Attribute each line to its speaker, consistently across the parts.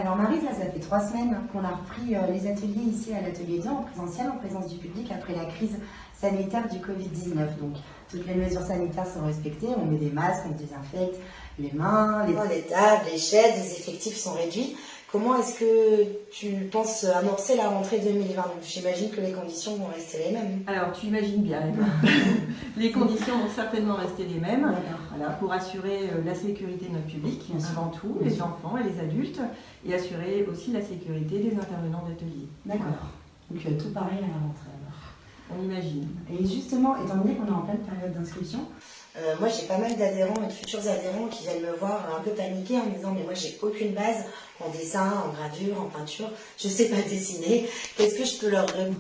Speaker 1: Alors Maryse, là, ça fait 3 semaines qu'on a repris les ateliers ici à l'atelier 2 en présentiel, en présence du public après la crise sanitaire du Covid-19. Donc toutes les mesures sanitaires sont respectées, on met des masques, on désinfecte les mains, les tables, les chaises, les effectifs sont réduits. Comment est-ce que tu penses amorcer la rentrée 2020? J'imagine que les conditions vont rester les mêmes.
Speaker 2: Alors tu imagines bien, les conditions vont certainement rester les mêmes, voilà, pour assurer la sécurité de notre public, avant tout, les enfants et les adultes, et assurer aussi la sécurité des intervenants d'atelier.
Speaker 1: D'accord. Donc tout pareil à la rentrée alors.
Speaker 2: On imagine.
Speaker 1: Et justement, étant donné qu'on est en pleine période d'inscription, moi j'ai pas mal d'adhérents et de futurs adhérents qui viennent me voir un peu paniqués en me disant mais moi j'ai aucune base en dessin, en gravure, en peinture, je sais pas dessiner, qu'est-ce que je peux leur répondre?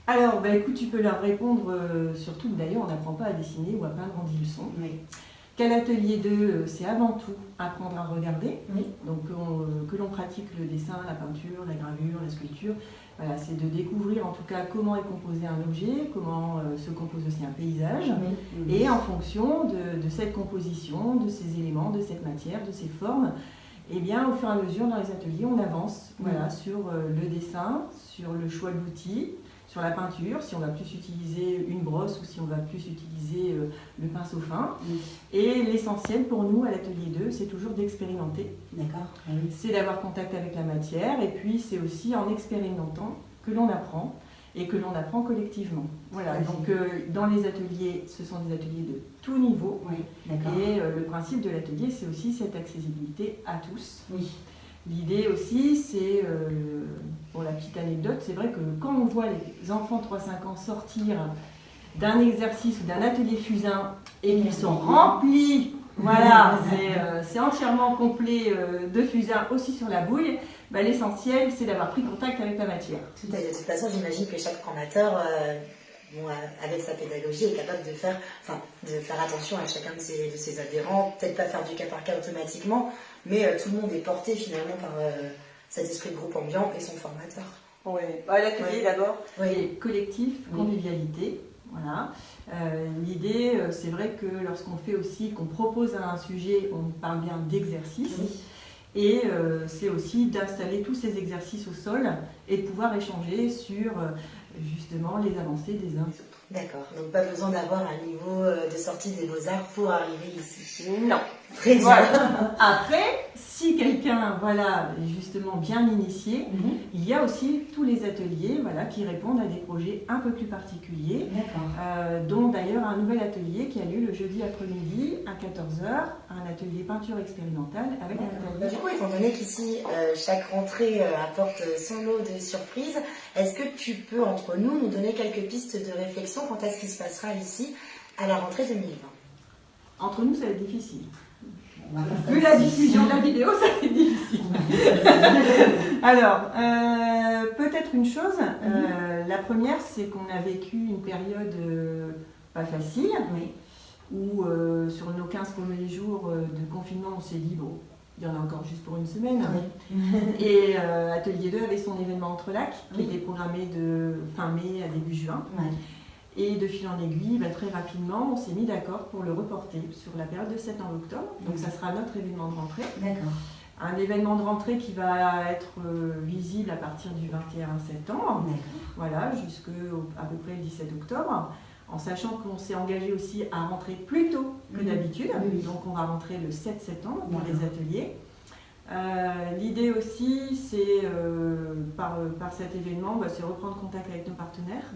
Speaker 2: Alors écoute, tu peux leur répondre, surtout d'ailleurs on n'apprend pas à dessiner ou à peindre en 10 leçons.
Speaker 1: Oui.
Speaker 2: Qu'à l'atelier 2, c'est avant tout apprendre à regarder,
Speaker 1: Oui.
Speaker 2: donc que l'on pratique le dessin, la peinture, la gravure, la sculpture. Voilà, c'est de découvrir en tout cas comment est composé un objet, comment se compose aussi un paysage, et en fonction de cette composition, de ces éléments, de cette matière, de ces formes, et bien au fur et à mesure dans les ateliers on avance voilà, sur le dessin, sur le choix de l'outil, sur la peinture, si on va plus utiliser une brosse ou si on va plus utiliser le pinceau fin. Et l'essentiel pour nous à l'atelier 2, c'est toujours d'expérimenter.
Speaker 1: D'accord.
Speaker 2: C'est d'avoir contact avec la matière et puis c'est aussi en expérimentant que l'on apprend et que l'on apprend collectivement. Voilà, donc dans les ateliers, ce sont des ateliers de tout niveau.
Speaker 1: Oui.
Speaker 2: Et le principe de l'atelier, c'est aussi cette accessibilité à tous.
Speaker 1: Oui.
Speaker 2: L'idée aussi, c'est, pour la petite anecdote, c'est vrai que quand on voit les enfants de 3-5 ans sortir d'un exercice ou d'un atelier fusain et qu'ils sont remplis, voilà, c'est entièrement complet de fusain aussi sur la bouille, bah, l'essentiel c'est d'avoir pris contact avec la matière.
Speaker 1: De toute façon, j'imagine que chaque formateur, avec sa pédagogie, est capable de faire attention à chacun de ses adhérents, peut-être pas faire du cas par cas automatiquement, mais tout le monde est porté finalement par cet esprit de groupe ambiant et son formateur.
Speaker 2: Oui, l'atelier d'abord, collectif, convivialité. Voilà. L'idée, c'est vrai que lorsqu'on fait aussi, qu'on propose un sujet, on parle bien d'exercice. Et c'est aussi d'installer tous ces exercices au sol et de pouvoir échanger sur justement les avancées des uns des autres.
Speaker 1: D'accord, donc pas besoin d'avoir un niveau de sortie des beaux-arts pour arriver ici.
Speaker 2: Non.
Speaker 1: Très bien.
Speaker 2: Voilà. Après, si quelqu'un est justement bien initié, il y a aussi tous les ateliers qui répondent à des projets un peu plus particuliers, dont d'ailleurs un nouvel atelier qui a lieu le jeudi après-midi à 14 h, un atelier peinture expérimentale avec Nathalie.
Speaker 1: Du coup, étant donné qu'ici, chaque rentrée apporte son lot de surprises, est-ce que tu peux, entre nous donner quelques pistes de réflexion quant à ce qui se passera ici à la rentrée 2020?
Speaker 2: Entre nous, ça va être difficile. Vu la diffusion de la vidéo, ça va être difficile. Alors, peut-être une chose, la première, c'est qu'on a vécu une période pas facile, où sur nos 15 premiers jours de confinement, on s'est dit, bon, il y en a encore juste pour une semaine. Et Atelier 2 avait son événement Entre Lacs, qui était programmé de fin mai à début juin. Et de fil en aiguille, très rapidement, on s'est mis d'accord pour le reporter sur la période de septembre-octobre. Donc ça sera notre événement de rentrée. Un événement de rentrée qui va être visible à partir du 21 septembre, voilà, jusqu'à à peu près le 17 octobre, en sachant qu'on s'est engagé aussi à rentrer plus tôt que d'habitude. Donc on va rentrer le 7 septembre pour les ateliers. L'idée aussi, c'est par cet événement, c'est reprendre contact avec nos partenaires.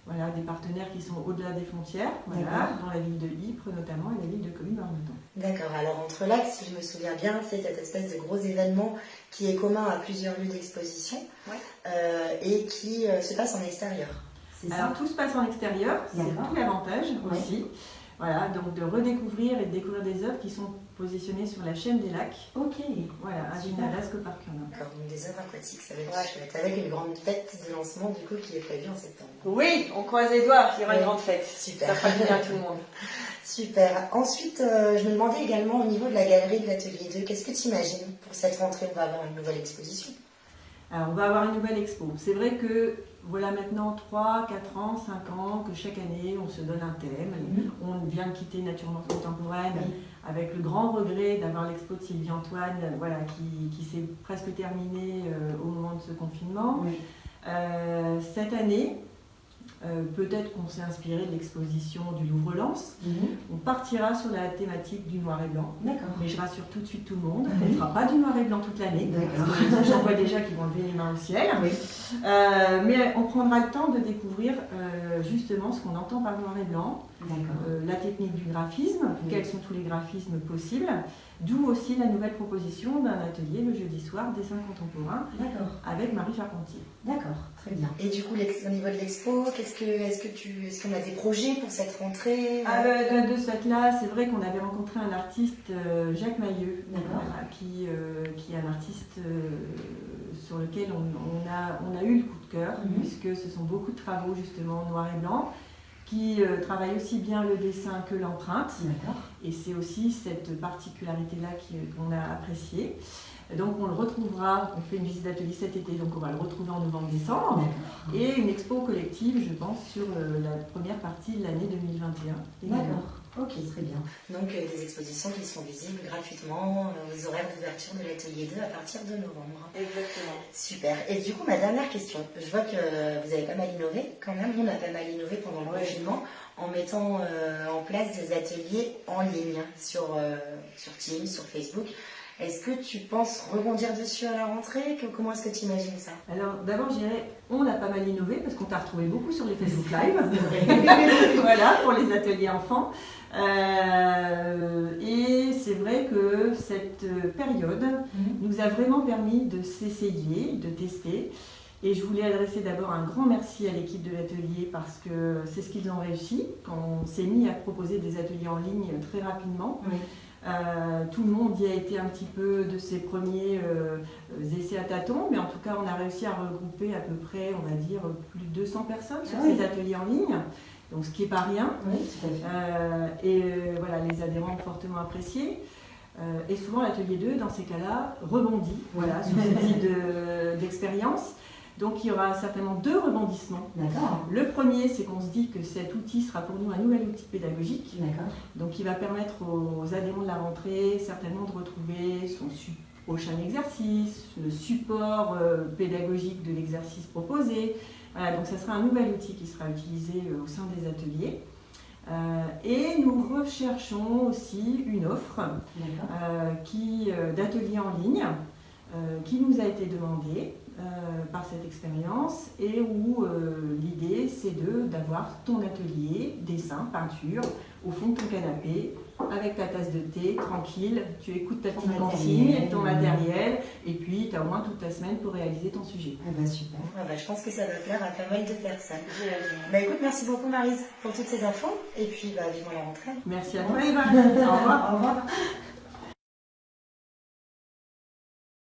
Speaker 2: Voilà, des partenaires qui sont au-delà des frontières, dans la ville de Ypres notamment et la ville de Comines-Warneton. D'accord, alors Entre Lacs, si je me souviens bien, c'est cette espèce de gros événement qui est commun à plusieurs lieux d'exposition et qui se passe en extérieur. Alors tout se passe en extérieur, c'est tout l'avantage aussi. Voilà, donc de redécouvrir et de découvrir des œuvres qui sont positionnées sur la chaîne des lacs. Voilà, à Vinarasque au Parc Urbain. D'accord, donc des œuvres aquatiques, ça va être chouette. Avec une grande fête de lancement du coup qui est prévue en septembre. Oui, on croise les doigts, il y aura une grande fête.
Speaker 1: Super.
Speaker 2: Ça fera bien à tout le monde.
Speaker 1: Super. Ensuite, je me demandais également au niveau de la galerie de l'Atelier 2, qu'est-ce que tu imagines pour cette rentrée? On va avoir une nouvelle exposition.
Speaker 2: Alors, on va avoir une nouvelle expo. C'est vrai que voilà maintenant 3, 4 ans, 5 ans que chaque année on se donne un thème. On vient de quitter Nature Morte Contemporaine avec le grand regret d'avoir l'expo de Sylvie Antoine voilà, qui s'est presque terminée au moment de ce confinement. Cette année, peut-être qu'on s'est inspiré de l'exposition du Louvre-Lens. On partira sur la thématique du noir et blanc. Mais je rassure tout de suite tout le monde, on ne fera pas du noir et blanc toute l'année. J'en vois déjà qui vont lever les mains au ciel. Mais on prendra le temps de découvrir justement ce qu'on entend par noir et blanc, la technique du graphisme, quels sont tous les graphismes possibles, d'où aussi la nouvelle proposition d'un atelier le jeudi soir, dessin contemporain, avec Marie Charpentier.
Speaker 1: D'accord, très bien. Et du coup, au niveau de l'expo, est-ce qu'on a des projets pour cette rentrée?
Speaker 2: De ce fait-là, c'est vrai qu'on avait rencontré un artiste, Jacques Mailleux, qui est un artiste sur lequel on a eu le coup de cœur, puisque ce sont beaucoup de travaux justement noir et blanc, qui travaille aussi bien le dessin que l'empreinte. Et c'est aussi cette particularité-là qu'on a appréciée. Donc on le retrouvera, on fait une visite d'atelier cet été, donc on va le retrouver en novembre-décembre. Et une expo collective, je pense, sur la première partie de l'année 2021.
Speaker 1: D'accord, ok, très bien. Donc des expositions qui sont visibles gratuitement aux horaires d'ouverture de l'atelier 2 à partir de novembre.
Speaker 2: Exactement.
Speaker 1: Super. Et du coup, ma dernière question, je vois que vous avez pas mal innové quand même, on a pas mal innové pendant le confinement en mettant en place des ateliers en ligne sur Teams, sur Facebook. Est-ce que tu penses rebondir dessus à la rentrée? Comment est-ce que tu imagines ça?
Speaker 2: Alors d'abord je dirais, on a pas mal innové parce qu'on t'a retrouvé beaucoup sur les Facebook Live, voilà, pour les ateliers enfants. Et c'est vrai que cette période nous a vraiment permis de s'essayer, de tester. Et je voulais adresser d'abord un grand merci à l'équipe de l'atelier parce que c'est ce qu'ils ont réussi quand on s'est mis à proposer des ateliers en ligne très rapidement. Tout le monde y a été un petit peu de ses premiers essais à tâtons, mais en tout cas on a réussi à regrouper à peu près, on va dire, plus de 200 personnes sur ces ateliers en ligne, donc ce qui n'est pas rien. Voilà, les adhérents ont fortement apprécié. Et souvent l'atelier 2, dans ces cas-là, rebondit sur ce type d'expérience. Donc il y aura certainement 2 rebondissements. Le premier, c'est qu'on se dit que cet outil sera pour nous un nouvel outil pédagogique. Donc il va permettre aux adhérents de la rentrée certainement de retrouver son prochain exercice, le support pédagogique de l'exercice proposé. Voilà, donc ça sera un nouvel outil qui sera utilisé au sein des ateliers. Et nous recherchons aussi une offre d'ateliers en ligne qui nous a été demandée par cette expérience et où l'idée c'est d'avoir ton atelier, dessin, peinture, au fond de ton canapé, avec ta tasse de thé, tranquille, tu écoutes ta petite consigne, ton matériel, et puis tu as au moins toute ta semaine pour réaliser ton sujet.
Speaker 1: Super. Je pense que ça va plaire à pas mal de personnes. Écoute, merci beaucoup Maryse pour toutes ces infos, et puis vivement la rentrée.
Speaker 2: Merci à toi Eva. Au revoir.
Speaker 1: Au revoir.